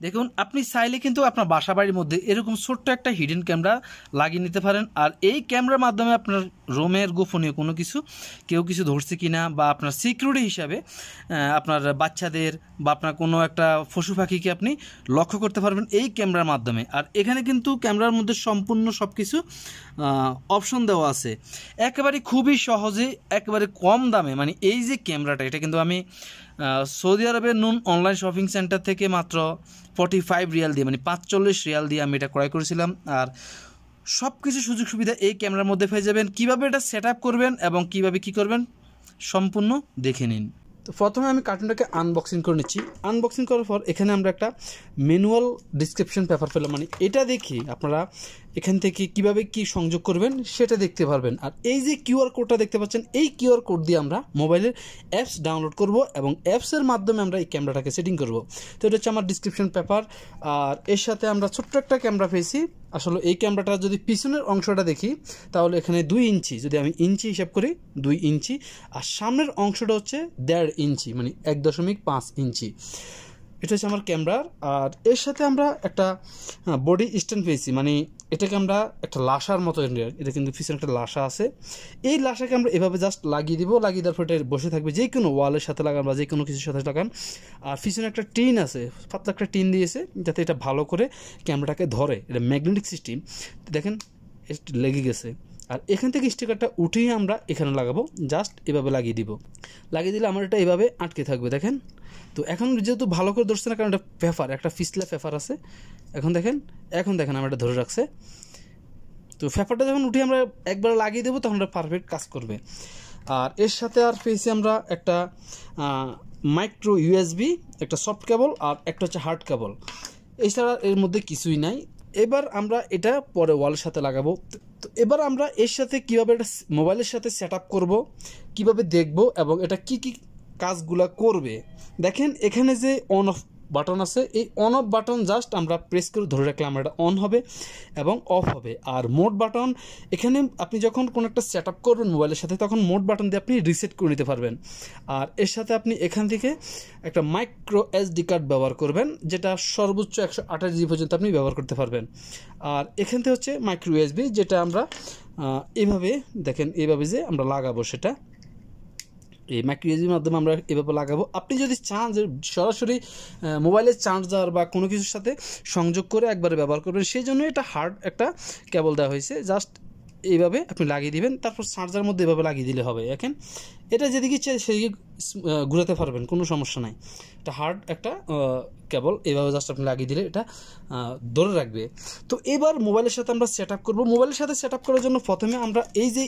দেখুন আপনি চাইলে কিন্তু আপনার বাসা বাড়ির মধ্যে এরকম ছোট্ট একটা হিডেন ক্যামেরা লাগিয়ে নিতে পারেন। আর এই ক্যামেরার মাধ্যমে আপনার রুমের গোপনীয় কোনো কিছু কেউ কিছু ধরছে কিনা বা আপনার সিকিউরিটি হিসাবে আপনার বাচ্চাদের বা আপনার কোনো একটা পশু পাখিকে আপনি লক্ষ্য করতে পারবেন এই ক্যামেরার মাধ্যমে। আর এখানে কিন্তু ক্যামেরার মধ্যে সম্পূর্ণ সব কিছু অপশন দেওয়া আছে, একেবারে খুবই সহজে একেবারে কম দামে। মানে এই যে ক্যামেরাটা, এটা কিন্তু আমি সৌদি আরবের নুন অনলাইন শপিং সেন্টার থেকে মাত্র 45 রিয়াল দিয়ে, মানে 45 রিয়াল দিয়ে আমি এটা ক্রয় করেছিলাম। আর সব কিছু সুযোগ সুবিধা এই ক্যামেরার মধ্যে পেয়ে যাবেন। কীভাবে এটা সেট আপ করবেন এবং কীভাবে কী করবেন সম্পূর্ণ দেখে নিন। তো প্রথমে আমি কার্টুনটাকে আনবক্সিং করে নিচ্ছি। আনবক্সিং করার পর এখানে আমরা একটা ম্যানুয়াল ডিসক্রিপশন পেপার পেলাম, মানে এটা দেখি আপনারা এখান থেকে কিভাবে কি সংযোগ করবেন সেটা দেখতে পারবেন। আর এই যে কিউআর কোডটা দেখতে পাচ্ছেন, এই কিউআর কোড দিয়ে আমরা মোবাইলের অ্যাপস ডাউনলোড করব এবং অ্যাপসের মাধ্যমে আমরা এই ক্যামেরাটাকে সেটিং করব। তো এটা হচ্ছে আমার ডিসক্রিপশন পেপার। আর এর সাথে আমরা ছোট্ট একটা ক্যামেরা পেয়েছি। আসলে এই ক্যামেরাটা যদি পিছনের অংশটা দেখি তাহলে এখানে 2 ইঞ্চি, যদি আমি ইঞ্চি হিসাব করি 2 ইঞ্চি, আর সামনের অংশটা হচ্ছে 1.5 ইঞ্চি, মানে 1.5 ইঞ্চি। এটা হচ্ছে আমার ক্যামেরার। আর এর সাথে আমরা একটা বডি স্ট্যান্ড পেয়েছি, মানে এটাকে আমরা একটা লাসার মতো, এটা কিন্তু পিছনে একটা লাসা আছে। এই লাসাকে আমরা এভাবে জাস্ট লাগিয়ে দিব, লাগিয়ে দেওয়ার পর এটা বসে থাকবে, যে কোনো ওয়ালের সাথে লাগান বা যে কোনো কিছুর সাথে লাগান। আর পিছনে একটা টিন আছে, পাতলা একটা টিন দিয়েছে যাতে এটা ভালো করে ক্যামেরাটাকে ধরে। এটা ম্যাগনেটিক সিস্টেম, দেখেন লেগে গেছে। আর এখান থেকে স্টিকারটা উঠিয়ে আমরা এখানে লাগাবো, জাস্ট এভাবে লাগিয়ে দিব। লাগিয়ে দিলে আমার এটা এভাবে আটকে থাকবে, দেখেন। তো এখন যেহেতু ভালো করে ধরছে না, কারণ এটা পেপার, একটা ফিসলা পেপার আছে। এখন দেখেন আমার এটা ধরে রাখছে। তো পেপারটা যখন উঠিয়ে আমরা একবার লাগিয়ে দেবো তখন এটা পারফেক্ট কাজ করবে। আর এর সাথে আর পেয়েছি আমরা একটা মাইক্রো ইউএসবি, একটা সফট কেবল, আর একটা হচ্ছে হার্ড কেবল। এছাড়া এর মধ্যে কিছুই নাই। এবার আমরা এটা পরে ওয়ালের সাথে লাগাবো। তো এবার আমরা এর সাথে কীভাবে এটা মোবাইলের সাথে সেট আপ করবো, কীভাবে দেখব এবং এটা কি কি কাজগুলো করবে। দেখেন এখানে যে অন অফ বাটন আছে, এই অন অফ বাটন জাস্ট আমরা প্রেস করে ধরে রাখলে আমরা এটা অন হবে এবং অফ হবে। আর মোড বাটন, এখানে আপনি যখন কোনো একটা সেট আপ করবেন মোবাইলের সাথে তখন মোড বাটন দিয়ে আপনি রিসেট করে নিতে পারবেন। আর এর সাথে আপনি এখান থেকে একটা মাইক্রো এসডি কার্ড ব্যবহার করবেন, যেটা সর্বোচ্চ 128 জিবি পর্যন্ত আপনি ব্যবহার করতে পারবেন। আর এখান থেকে হচ্ছে মাইক্রো ইউএসবি, যেটা আমরা এভাবে দেখেন, এইভাবে যে আমরা লাগাবো সেটা এই মাইক্রো ইউএসবির মাধ্যমে আমরা এভাবে লাগাবো। আপনি যদি চান যে সরাসরি মোবাইলের চার্জার বা কোনো কিছুর সাথে সংযোগ করে একবারে ব্যবহার করবেন, সেই জন্য এটা হার্ড একটা কেবল দেওয়া হয়েছে। জাস্ট এইভাবে আপনি লাগিয়ে দিবেন, তারপর চার্জার মধ্যে এভাবে লাগিয়ে দিলে হবে। দেখেন এটা যেদিকে ইচ্ছে সেদিকে ঘুরাতে পারবেন, কোনো সমস্যা নাই। এটা হার্ড একটা কেবল, এইভাবে জাস্ট আপনি লাগিয়ে দিলে এটা ধরে রাখবে। তো এবার মোবাইলের সাথে আমরা সেট আপ করবো। মোবাইলের সাথে সেট আপ করার জন্য প্রথমে আমরা এই যে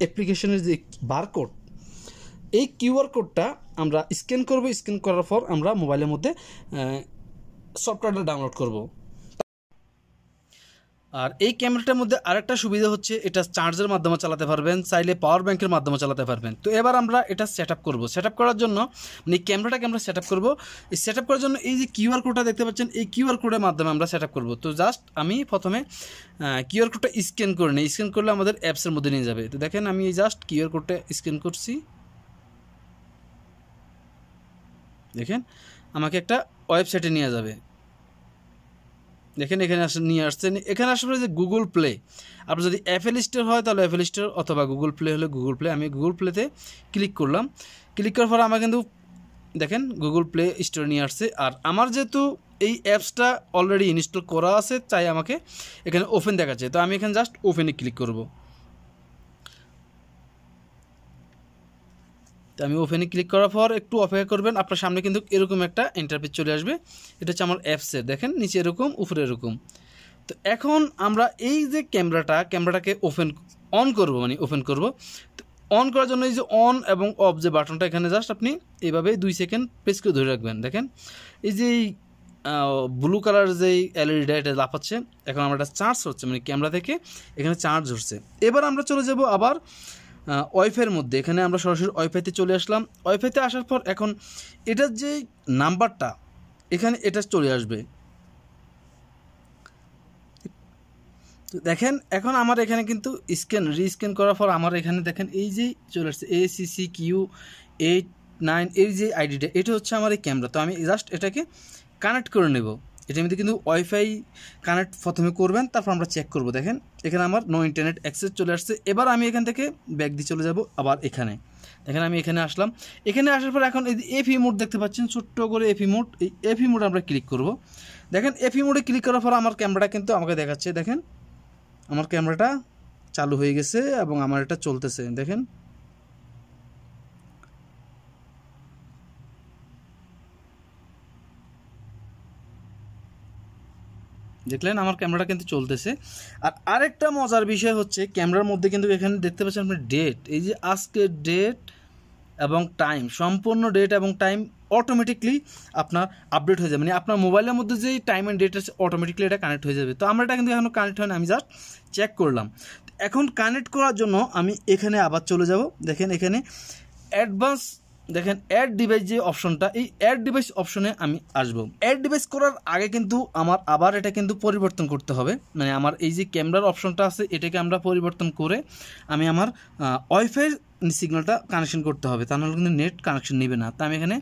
অ্যাপ্লিকেশনের যে বারকোড, এই কিউআর কোডটা আমরা স্ক্যান করব। স্ক্যান করার পর আমরা মোবাইলের মধ্যে সফটওয়্যারটা ডাউনলোড করব। আর এই ক্যামেরাটার মধ্যে আরেকটা সুবিধা হচ্ছে এটা চার্জের মাধ্যমে চালাতে পারবেন, চাইলে পাওয়ার ব্যাংকের মাধ্যমে চালাতে পারবেন। তো এবার আমরা এটা সেট আপ করবো। সেট আপ করার জন্য মানে ক্যামেরাটাকে আমরা সেট আপ করবো। এই সেট আপ করার জন্য এই যে কিউআর কোডটা দেখতে পাচ্ছেন, এই কিউআর কোডের মাধ্যমে আমরা সেট আপ করবো। তো জাস্ট আমি প্রথমে কিউআর কোডটা স্ক্যান করে নিই। স্ক্যান করলে আমাদের অ্যাপসের মধ্যে নিয়ে যাবে। তো দেখেন আমি এই জাস্ট কিউআর কোডটা স্ক্যান করছি, দেখেন আমাকে একটা ওয়েবসাইটে নিয়ে যাবে। দেখেন এখানে নিয়ে আসছে। এখানে আসার পরে যে গুগল প্লে, আপনার যদি অ্যাপেল স্টোর হয় তাহলে অ্যাপেল স্টোর, অথবা গুগল প্লে হলে গুগল প্লে। আমি গুগল প্লেতে ক্লিক করলাম। ক্লিক করার পর আমার কিন্তু দেখেন গুগল প্লে স্টোর নিয়ে আসছে। আর আমার যেহেতু এই অ্যাপসটা অলরেডি ইনস্টল করা আছে, তাই আমাকে এখানে ওপেন দেখাচ্ছে। তো আমি এখানে জাস্ট ওপেনে ক্লিক করব। তো আমি ওপেনে ক্লিক করার পর একটু অপেক্ষা করবেন, আপনার সামনে কিন্তু এরকম একটা ইন্টারফেস চলে আসবে। এটা হচ্ছে আমার অ্যাপসের, দেখেন নিচে এরকম উপরে এরকম। তো এখন আমরা এই যে ক্যামেরাটাকে অন করব, মানে ওপেন করব। তো অন করার জন্য এই যে অন এবং অফ যে বাটনটা, এখানে জাস্ট আপনি এইভাবে 2 সেকেন্ড প্রেস করে ধরে রাখবেন। দেখেন এই যে ব্লু কালার যেই এলইডিটা এটা লাফাচ্ছে। এখন আমরা এটা চার্জ হচ্ছে, মানে ক্যামেরা থেকে এখানে চার্জ হচ্ছে। এবার আমরা চলে যাব আবার ওয়াইফাইয়ের মধ্যে। এখানে আমরা সরাসরি ওয়াইফাইতে চলে আসলাম। ওয়াইফাইতে আসার পর এখন এটার যে নাম্বারটা এখানে এটা চলে আসবে। তো দেখেন এখন আমার এখানে কিন্তু রিস্ক্যান করার পর আমার এখানে দেখেন এই যে চলে আসছে ACCQ89, এই যে আইডিটা, এটা হচ্ছে আমার এই ক্যামেরা। তো আমি জাস্ট এটাকে কানেক্ট করে নেব। এটার মধ্যে কিন্তু ওয়াইফাই কানেক্ট প্রথমে করবেন, তারপর আমরা চেক করব। দেখেন এখানে আমার নো ইন্টারনেট অ্যাক্সেস চলে আসছে। এবার আমি এখান থেকে ব্যাক দিয়ে চলে যাব আবার এখানে। দেখেন আমি এখানে আসলাম, এখানে আসার পর এখন এই যে এফি মোড দেখতে পাচ্ছেন ছোট্ট করে এফি মোড, এই এফি মোডে আমরা ক্লিক করব। দেখেন এফি মোডে ক্লিক করার পর আমার ক্যামেরাটা কিন্তু আমাকে দেখাচ্ছে, দেখেন আমার ক্যামেরাটা চালু হয়ে গেছে এবং আমার এটা চলতেছে। দেখেন দেখলেন আমার ক্যামেরাটা কিন্তু চলতেছে। আর আরেকটা মজার বিষয় হচ্ছে ক্যামেরার মধ্যে কিন্তু এখানে দেখতে পাচ্ছেন আপনি ডেট, এই যে আজকের ডেট এবং টাইম, সম্পূর্ণ ডেট এবং টাইম অটোমেটিকলি আপনার আপডেট হয়ে যাবে, মানে আপনার মোবাইলের মধ্যে যেই টাইম অ্যান্ড ডেট আছে অটোমেটিকলি এটা কানেক্ট হয়ে যাবে। তো আমার এটা কিন্তু এখনও কানেক্ট হয় না, আমি জাস্ট চেক করলাম। এখন কানেক্ট করার জন্য আমি এখানে আবার চলে যাব। দেখেন এখানে অ্যাডভান্স, দেখেন অ্যাড ডিভাইস যে অপশনটা, এই অ্যাড ডিভাইস অপশনে আমি আসবো। অ্যাড ডিভাইস করার আগে কিন্তু আমার আবার এটা কিন্তু পরিবর্তন করতে হবে, মানে আমার এই যে ক্যামেরার অপশনটা আছে এটাকে আমরা পরিবর্তন করে আমি আমার ওয়াইফাই সিগন্যালটা কানেকশন করতে হবে, তা নাহলে কিন্তু নেট কানেকশন নেবে না। তো আমি এখানে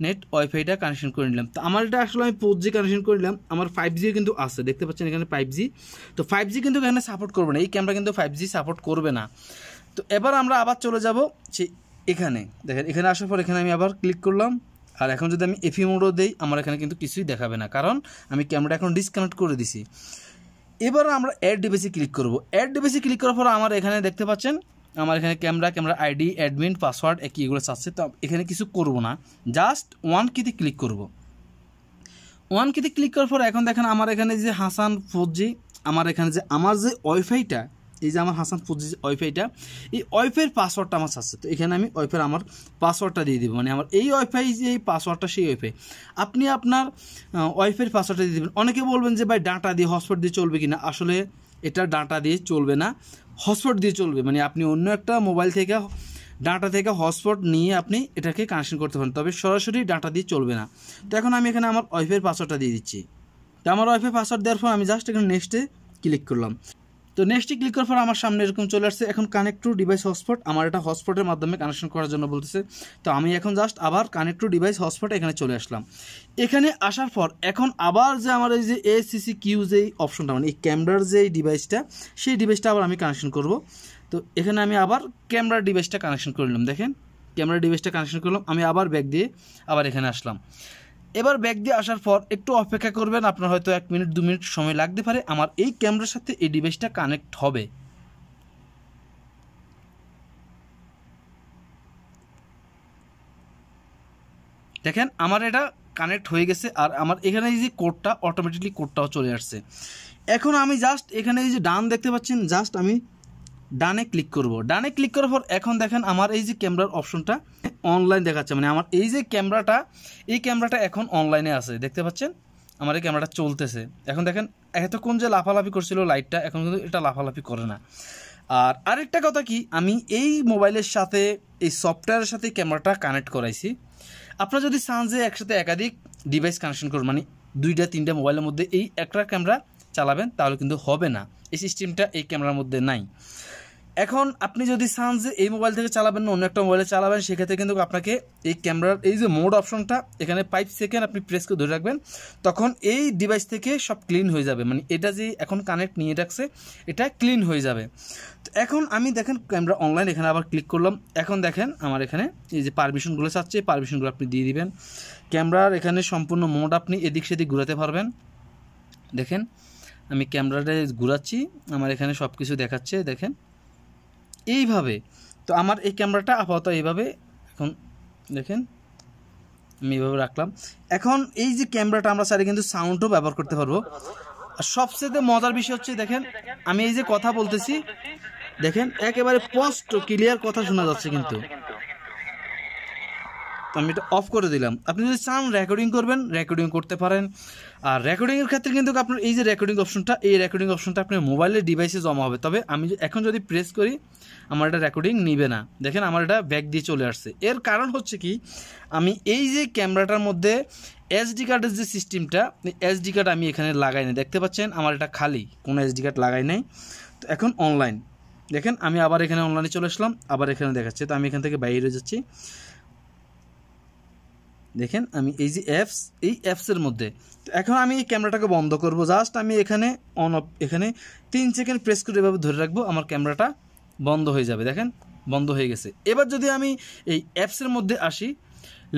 নেট ওয়াইফাইটা কানেকশন করে নিলাম। তো আমার এটা আসলে আমি 4G কানেকশন করে নিলাম, আমার 5G কিন্তু আছে, দেখতে পাচ্ছেন এখানে 5G। তো 5G কিন্তু এখানে সাপোর্ট করবে না, এই ক্যামেরা কিন্তু 5G সাপোর্ট করবে না। তো এবার আমরা আবার চলে যাব সেই এখানে। দেখেন এখানে আসার পর এখানে আমি আবার ক্লিক করলাম, আর এখন যদি আমি এফি মোডও দেই আমার এখানে কিন্তু কিছুই দেখাবে না, কারণ আমি ক্যামেরাটা এখন ডিসকানেক্ট করে দিছি। এবার আমরা অ্যাড ডিভাইসে ক্লিক করব। অ্যাড ডিভাইসে ক্লিক করার পর আমার এখানে দেখতে পাচ্ছেন আমার এখানে ক্যামেরা আইডি, অ্যাডমিন, পাসওয়ার্ড একই এগুলো চাচ্ছে। তো এখানে কিছু করব না, জাস্ট ওয়ান কিতে ক্লিক করব। ওয়ান কিতে ক্লিক করার পর এখন দেখেন আমার এখানে যে হাসান 4G, আমার এখানে যে আমার যে ওয়াইফাইটা, এই যে আমার হাসান 4G ওয়াইফাইটা, এই ওয়াইফাইয়ের পাসওয়ার্ডটা আমার আছে। তো এখানে আমি ওয়াইফাইয়ের আমার পাসওয়ার্ডটা দিয়ে দেবো, মানে আমার এই ওয়াইফাই যে এই পাসওয়ার্ডটা সেই ওয়াইফাই, আপনি আপনার ওয়াইফাইয়ের পাসওয়ার্ডটা দিয়ে দেবেন। অনেকে বলবেন যে ভাই ডাটা দিয়ে হটস্পট দিয়ে চলবে কি না, আসলে এটা ডাটা দিয়ে চলবে না, হটস্পট দিয়ে চলবে। মানে আপনি অন্য একটা মোবাইল থেকে ডাটা থেকে হটস্পট নিয়ে আপনি এটাকে কানেকশন করতে পারেন, তবে সরাসরি ডাটা দিয়ে চলবে না। তো এখন আমি এখানে আমার ওয়াইফাইয়ের পাসওয়ার্ডটা দিয়ে দিচ্ছি। তো আমার ওয়াইফাই পাসওয়ার্ড দেওয়ার পর আমি জাস্ট এখানে নেক্সটে ক্লিক করলাম। তো নেক্সটে ক্লিক করার পর আমার সামনে এরকম চলে আসছে এখন কানেক্ট টু ডিভাইস হটস্পট, আমার এটা হটস্পটের মাধ্যমে কানেকশন করার জন্য বলতেছে। তো আমি এখন জাস্ট আবার কানেক্ট টু ডিভাইস হটস্পট এখানে চলে আসলাম। এখানে আসার পর এখন আবার যে আমার এই যে ACCQ যে অপশনটা, মানে এই ক্যামেরার যে ডিভাইসটা, সেই ডিভাইসটা আবার আমি কানেকশন করব। তো এখানে আমি আবার ক্যামেরা ডিভাইসটা কানেকশন করে নিলাম। দেখেন ক্যামেরা ডিভাইসটা কানেকশন করলাম, আমি আবার ব্যাক দিয়ে আবার এখানে আসলাম। এবার ব্যাক দিয়ে আসার পর একটু অপেক্ষা করবেন, আপনার হয়তো 1 মিনিট 2 মিনিট সময় লাগতে পারে, আমার এই ক্যামেরার সাথে এই ডিভাইসটা কানেক্ট হবে। দেখেন আমার এটা কানেক্ট হয়ে গেছে, আর আমার এখানে এই যে কোডটা অটোমেটিকলি কোডটাও চলে আসছে। এখন আমি জাস্ট এখানে এই যে ডান দেখতে পাচ্ছেন, জাস্ট আমি ডানে ক্লিক করব। ডানে ক্লিক করার পর এখন দেখেন আমার এই যে ক্যামেরার অপশনটা অনলাইন দেখাচ্ছে, মানে আমার এই যে ক্যামেরাটা, এই ক্যামেরাটা এখন অনলাইনে আছে, দেখতে পাচ্ছেন আমার এই ক্যামেরাটা চলতেছে। এখন দেখেন এতক্ষণ যে লাফালাফি করছিল লাইটটা, এখন কিন্তু এটা লাফালাফি করে না। আর আরেকটা কথা কি, আমি এই মোবাইলের সাথে এই সফটওয়্যারের সাথে ক্যামেরাটা কানেক্ট করাইছি। আপনারা যদি চান যে একসাথে একাধিক ডিভাইস কানেকশন করুন, মানে 2টা 3টা মোবাইলের মধ্যে এই একটা ক্যামেরা চালাবেন, তাহলে কিন্তু হবে না, এই সিস্টেমটা এই ক্যামেরার মধ্যে নাই। এখন আপনি যদি চান যে এই মোবাইল থেকে চালাবেন না অন্য একটা মোবাইলে চালাবেন, সেক্ষেত্রে কিন্তু আপনাকে এই ক্যামেরার এই যে মোড অপশনটা এখানে 5 সেকেন্ড আপনি প্রেস করে ধরে রাখবেন, তখন এই ডিভাইস থেকে সব ক্লিন হয়ে যাবে, মানে এটা যে এখন কানেক্ট নিয়ে রাখছে এটা ক্লিন হয়ে যাবে। তো এখন আমি দেখেন ক্যামেরা অনলাইন, এখানে আবার ক্লিক করলাম। এখন দেখেন আমার এখানে এই যে পারমিশনগুলো চাচ্ছে, এই পারমিশনগুলো আপনি দিয়ে দিবেন। ক্যামেরার এখানে সম্পূর্ণ মোড আপনি এদিক সেদিক ঘোরাতে পারবেন। দেখেন আমি ক্যামেরাটা ঘোরাচ্ছি, আমার এখানে সব কিছু দেখাচ্ছে, দেখেন এইভাবে। তো আমার এই ক্যামেরাটা আপাতত এইভাবে, এখন দেখেন আমি এইভাবে রাখলাম। এখন এই যে ক্যামেরাটা আমরা চাইলে কিন্তু সাউন্ডও ব্যবহার করতে পারবো। আর সবচেয়ে মজার বিষয় হচ্ছে দেখেন আমি এই যে কথা বলতেছি, দেখেন একেবারে স্পষ্ট ক্লিয়ার কথা শোনা যাচ্ছে। কিন্তু আমি এটা অফ করে দিলাম। আপনি যদি চান রেকর্ডিং করবেন, রেকর্ডিং করতে পারেন। আর রেকর্ডিংয়ের ক্ষেত্রে কিন্তু আপনার এই যে রেকর্ডিং অপশনটা, এই রেকর্ডিং অপশনটা আপনার মোবাইলের ডিভাইসে জমা হবে। তবে আমি এখন যদি প্রেস করি আমার এটা রেকর্ডিং নিবে না। দেখেন আমার এটা ব্যাক দিয়ে চলে আসছে। এর কারণ হচ্ছে কি, আমি এই যে ক্যামেরাটার মধ্যে SD কার্ডের যে সিস্টেমটা, SD কার্ড আমি এখানে লাগাই নাই, দেখতে পাচ্ছেন আমার এটা খালি, কোনো SD কার্ড লাগাই নাই। তো এখন অনলাইন দেখেন আমি আবার এখানে অনলাইনে চলে আসলাম, আবার এখানে দেখাচ্ছে। তো আমি এখান থেকে বাইরে যাচ্ছি। দেখেন আমি এই যে অ্যাপস, এই অ্যাপসের মধ্যে এখন আমি এই ক্যামেরাটাকে বন্ধ করব। জাস্ট আমি এখানে অন অফ, এখানে 3 সেকেন্ড প্রেস করে এভাবে ধরে রাখবো, আমার ক্যামেরাটা বন্ধ হয়ে যাবে। দেখেন বন্ধ হয়ে গেছে। এবার যদি আমি এই অ্যাপসের মধ্যে আসি,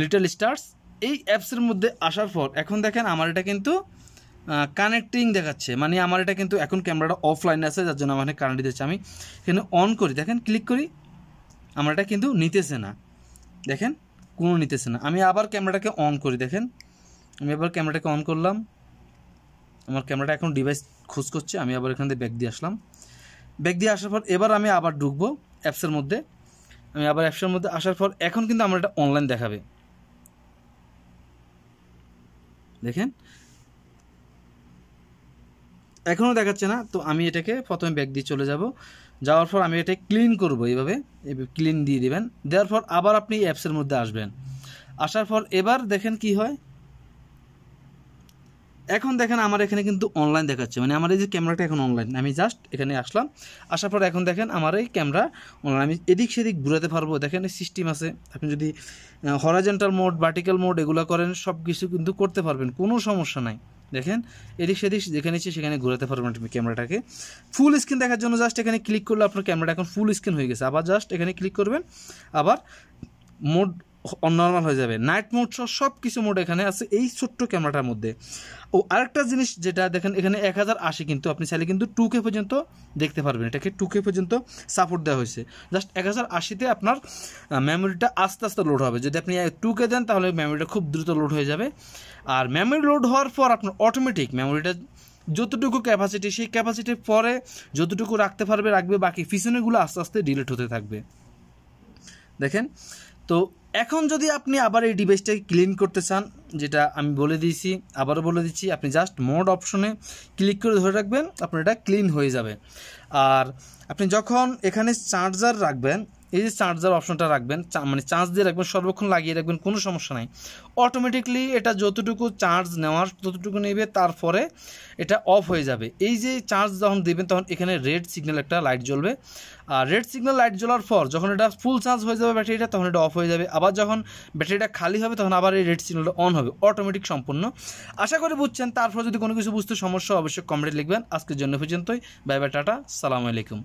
লিটল স্টার্স, এই অ্যাপসের মধ্যে আসার পর এখন দেখেন আমার এটা কিন্তু কানেক্টিং দেখাচ্ছে, মানে আমার এটা কিন্তু এখন ক্যামেরাটা অফলাইনে আছে, যার জন্য আমার এখানে কানেক্ট দিচ্ছে। আমি এখানে অন করি, দেখেন ক্লিক করি, আমার এটা কিন্তু নিতেছে না, দেখেন কোনো নিতেছে না। আমি আবার ক্যামেরাটাকে অন করি, দেখেন আমি আবার ক্যামেরাটাকে অন করলাম, আমার ক্যামেরাটা এখন ডিভাইস খোঁজ করছে। আমি আবার এখান থেকে ব্যাক দিয়ে আসলাম, ব্যাক দিয়ে আসার পর এবার আমি আবার ঢুকবো অ্যাপসের মধ্যে। আমি আবার অ্যাপসের মধ্যে আসার পর এখন কিন্তু আমার এটা অনলাইন দেখাবে, দেখেন এখনও দেখাচ্ছে না। তো আমি এটাকে প্রথমে ব্যাক দিয়ে চলে যাব, যাওয়ার পর আমি এটা ক্লিন করব, এইভাবে ক্লিন দিয়ে দেবেন। দেওয়ার পর আবার আপনি অ্যাপসের মধ্যে আসবেন, আসার পর এবার দেখেন কি হয়। এখন দেখেন আমার এখানে কিন্তু অনলাইন দেখাচ্ছে, মানে আমার এই যে ক্যামেরাটা এখন অনলাইন। আমি জাস্ট এখানে আসলাম, আসার পর এখন দেখেন আমার এই ক্যামেরা অনলাইন, আমি এদিক সেদিক ঘুরাতে পারবো। দেখেন সিস্টেম আছে, আপনি যদি হরাইজন্টাল মোড, ভার্টিক্যাল মোড এগুলো করেন সব কিছু কিন্তু করতে পারবেন, কোনো সমস্যা নাই। দেখেন এদিক সেদিক যেখানে ইচ্ছে সেখানে ঘোরাতে পারবেন আপনি ক্যামেরাটাকে। ফুল স্ক্রিন দেখার জন্য জাস্ট এখানে ক্লিক করলে আপনার ক্যামেরাটা এখন ফুল স্ক্রিন হয়ে গেছে। আবার জাস্ট এখানে ক্লিক করবেন, আবার মোড নর্মাল হয়ে যাবে, নাইট মোড সব কিছু মোড এখানে আছে এই ছোট্ট ক্যামেরাটার মধ্যে। ও আরেকটা জিনিস যেটা দেখেন এখানে 1080, কিন্তু আপনি চাইলে কিন্তু 2K পর্যন্ত দেখতে পারবেন, এটাকে 2K পর্যন্ত সাপোর্ট দেওয়া হয়েছে। জাস্ট 1080-তে আপনার মেমোরিটা আস্তে আস্তে লোড হবে। যদি আপনি 2K দেন তাহলে মেমোরিটা খুব দ্রুত লোড হয়ে যাবে। আর মেমোরি লোড হওয়ার পর আপনার অটোমেটিক মেমোরিটা যতটুকু ক্যাপাসিটি, সেই ক্যাপাসিটির পরে যতটুকু রাখতে পারবে রাখবে, বাকি পিছনেগুলো আস্তে আস্তে ডিলিট হতে থাকবে। দেখেন তো এখন যদি আপনি আবার এই ডিভাইসটাকে ক্লিন করতে চান, যেটা আমি বলে দিয়েছি, আবারও বলে দিচ্ছি, আপনি জাস্ট মোড অপশনে ক্লিক করে ধরে রাখবেন, আপনার এটা ক্লিন হয়ে যাবে। আর আপনি যখন এখানে চার্জার রাখবেন, এই যে চার্জার অপশনটা রাখবেন, মানে চার্জ দিয়ে রাখবেন, সর্বক্ষণ লাগিয়ে রাখবেন, কোনো সমস্যা নাই। অটোমেটিকলি এটা যতটুকু চার্জ নেওয়ার ততটুকু নেবে, তারপরে এটা অফ হয়ে যাবে। এই যে চার্জ যখন দেবেন তখন এখানে রেড সিগন্যাল একটা লাইট জ্বলবে, আর রেড সিগন্যাল লাইট জ্বলার পর যখন এটা ফুল চার্জ হয়ে যাবে ব্যাটারিটা, তখন এটা অফ হয়ে যাবে। আবার যখন ব্যাটারিটা খালি হবে তখন আবার এই রেড সিগন্যালটা অন হবে, অটোমেটিক সম্পূর্ণ। আশা করি বুঝছেন। তারপর যদি কোনো কিছু বুঝতে সমস্যা অবশ্যই কমেন্টে লিখবেন। আজকের জন্য পর্যন্তই, বাই বাই, টাটা, সালামু আলাইকুম।